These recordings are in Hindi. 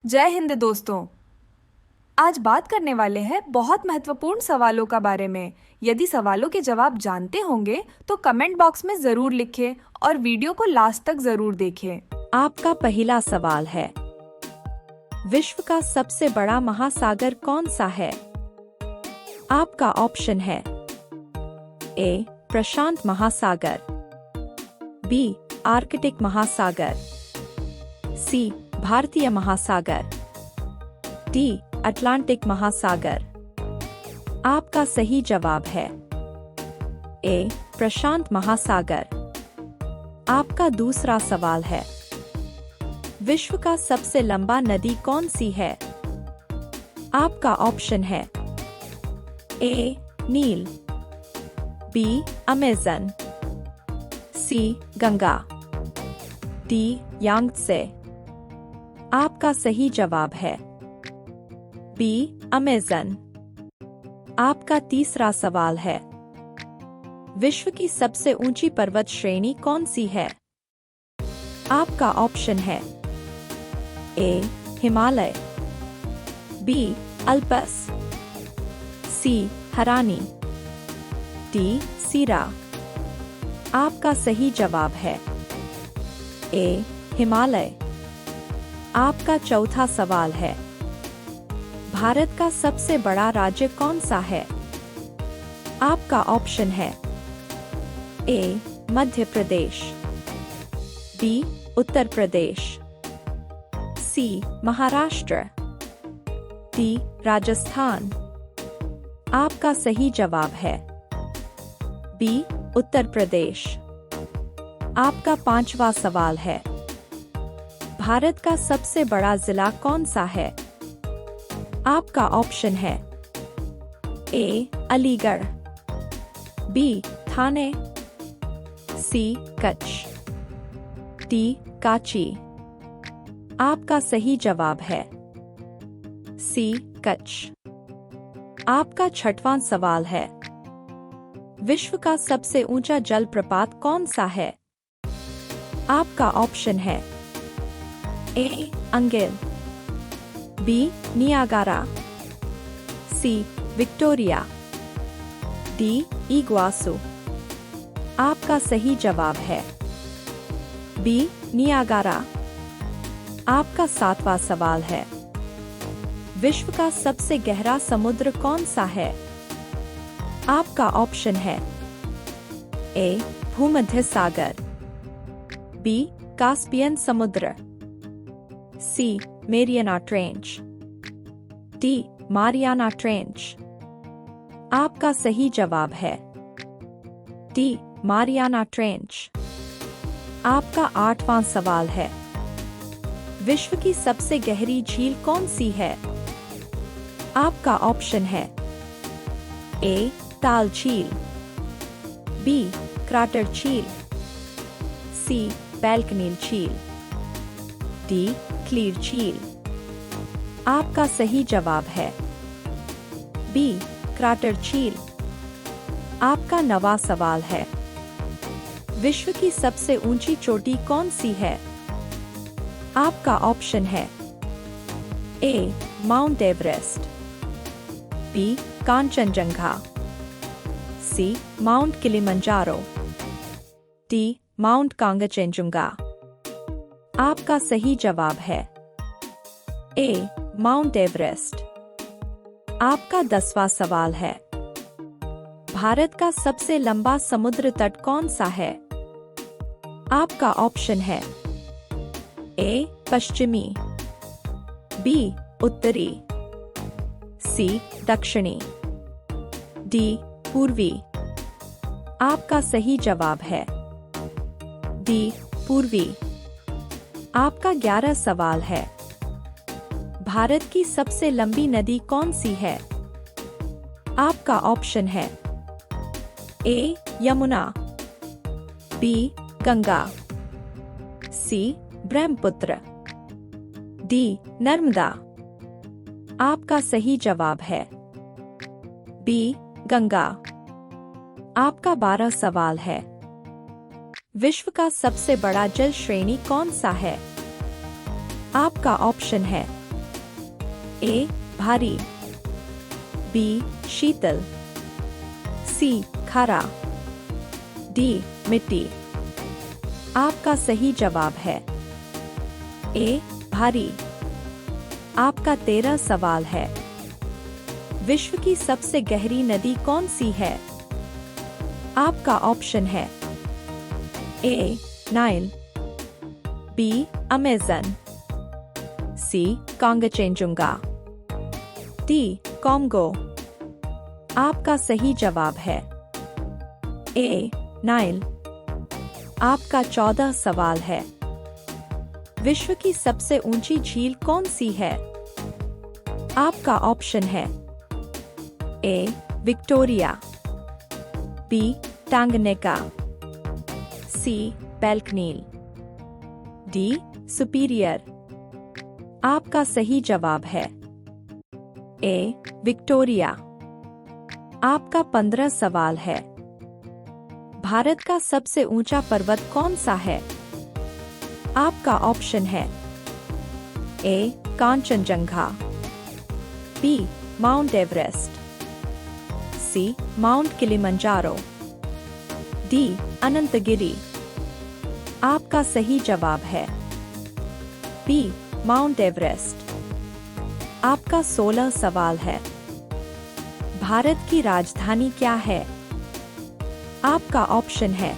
जय हिंद दोस्तों। आज बात करने वाले हैं बहुत महत्वपूर्ण सवालों का बारे में। यदि सवालों के जवाब जानते होंगे तो कमेंट बॉक्स में जरूर लिखें और वीडियो को लास्ट तक जरूर देखें। आपका पहला सवाल है, विश्व का सबसे बड़ा महासागर कौन सा है? आपका ऑप्शन है ए प्रशांत महासागर, बी आर्कटिक महासागर, सी भारतीय महासागर, डी अटलांटिक महासागर। आपका सही जवाब है ए प्रशांत महासागर। आपका दूसरा सवाल है, विश्व का सबसे लंबा नदी कौन सी है? आपका ऑप्शन है ए नील, बी अमेज़न, सी गंगा, डी यांगत्से। आपका सही जवाब है बी अमेज़न। आपका तीसरा सवाल है, विश्व की सबसे ऊंची पर्वत श्रेणी कौन सी है? आपका ऑप्शन है ए हिमालय, बी अल्पस, सी हरानी, डी सीरा। आपका सही जवाब है ए हिमालय। आपका चौथा सवाल है, भारत का सबसे बड़ा राज्य कौन सा है? आपका ऑप्शन है ए मध्य प्रदेश, बी उत्तर प्रदेश, सी महाराष्ट्र, डी राजस्थान। आपका सही जवाब है बी उत्तर प्रदेश। आपका पांचवा सवाल है, भारत का सबसे बड़ा जिला कौन सा है? आपका ऑप्शन है ए अलीगढ़, बी थाने, सी कच्छ, डी कांची। आपका सही जवाब है सी कच्छ। आपका छठवां सवाल है, विश्व का सबसे ऊंचा जलप्रपात कौन सा है? आपका ऑप्शन है A Angel, B Niagara, C Victoria, D Iguazu. आपका सही जवाब है बी नियागारा। आपका सातवां सवाल है, विश्व का सबसे गहरा समुद्र कौन सा है? आपका ऑप्शन है ए भूमध्य सागर, बी कास्पियन समुद्र, C Mariana trench, D Mariana trench. आपका सही जवाब है डी मारियाना ट्रेंच। आपका आठवां सवाल है, विश्व की सबसे गहरी झील कौन सी है? आपका ऑप्शन है ए ताल झील, बी क्राटर झील, सी बैल्कनील झील, डी क्लीर झील। आपका सही जवाब है बी क्राटर झील। आपका नवा सवाल है, विश्व की सबसे ऊंची चोटी कौन सी है? आपका ऑप्शन है ए माउंट एवरेस्ट, बी कांचनजंगा, सी माउंट किलिमंजारो, डी माउंट कांगचेंजुंगा। आपका सही जवाब है ए माउंट एवरेस्ट। आपका 10वां सवाल है, भारत का सबसे लंबा समुद्र तट कौन सा है? आपका ऑप्शन है ए पश्चिमी, बी उत्तरी, सी दक्षिणी, डी पूर्वी। आपका सही जवाब है डी पूर्वी। आपका 11 सवाल है, भारत की सबसे लंबी नदी कौन सी है? आपका ऑप्शन है ए यमुना, बी गंगा, सी ब्रह्मपुत्र, डी नर्मदा। आपका सही जवाब है बी गंगा। आपका 12 सवाल है, विश्व का सबसे बड़ा जल श्रेणी कौन सा है? आपका ऑप्शन है ए भारी, बी शीतल, सी खारा, डी मिट्टी। आपका सही जवाब है ए भारी। आपका 13 सवाल है। विश्व की सबसे गहरी नदी कौन सी है? आपका ऑप्शन है ए नाइल, बी अमेज़न, सी कांगचेंजुंगा, डी कॉन्गो। आपका सही जवाब है ए नाइल। आपका 14 सवाल है। विश्व की सबसे ऊंची झील कौन सी है? आपका ऑप्शन है ए विक्टोरिया, बी टांगनेका, सी बेल्कनील, डी सुपीरियर। आपका सही जवाब है ए विक्टोरिया। आपका 15 सवाल है। भारत का सबसे ऊंचा पर्वत कौन सा है? आपका ऑप्शन है ए कांचनजंगा, बी माउंट एवरेस्ट, सी माउंट किलिमंजारो, डी अनंतगिरी। आपका सही जवाब है बी माउंट एवरेस्ट। आपका 16 सवाल है। भारत की राजधानी क्या है? आपका ऑप्शन है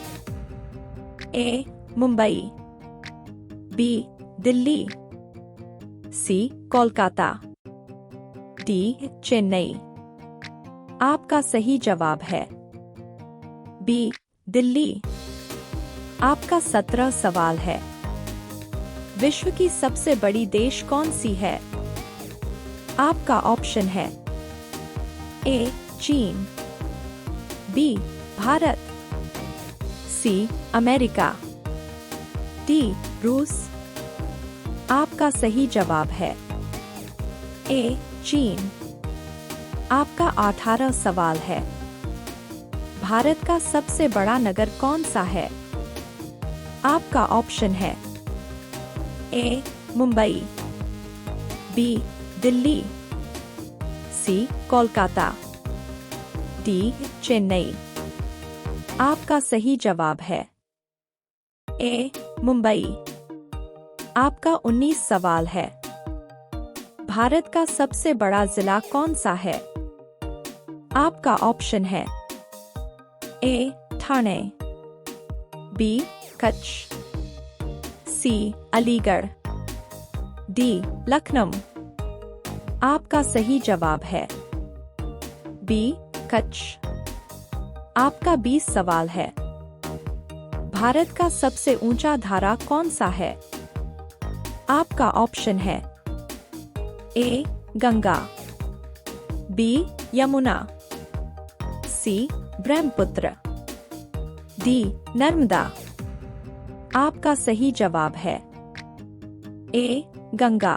ए मुंबई, बी दिल्ली, सी कोलकाता, डी चेन्नई। आपका सही जवाब है बी दिल्ली। आपका 17 सवाल है। विश्व की सबसे बड़ी देश कौन सी है? आपका ऑप्शन है ए चीन, B Bharat, C America, D रूस। आपका सही जवाब है ए चीन। आपका 18 सवाल है। भारत का सबसे बड़ा नगर कौन सा है? आपका ऑप्शन है ए मुंबई, बी दिल्ली, सी कोलकाता, डी चेन्नई। आपका सही जवाब है ए मुंबई। आपका 19 सवाल है। भारत का सबसे बड़ा जिला कौन सा है? आपका ऑप्शन है ए ठाणे, बी कच्छ, सी अलीगढ़, डी लखनऊ। आपका सही जवाब है बी कच्छ। आपका 20 सवाल है। भारत का सबसे ऊंचा धारा कौन सा है? आपका ऑप्शन है ए गंगा, बी यमुना, सी ब्रह्मपुत्र, डी नर्मदा। आपका सही जवाब है ए गंगा।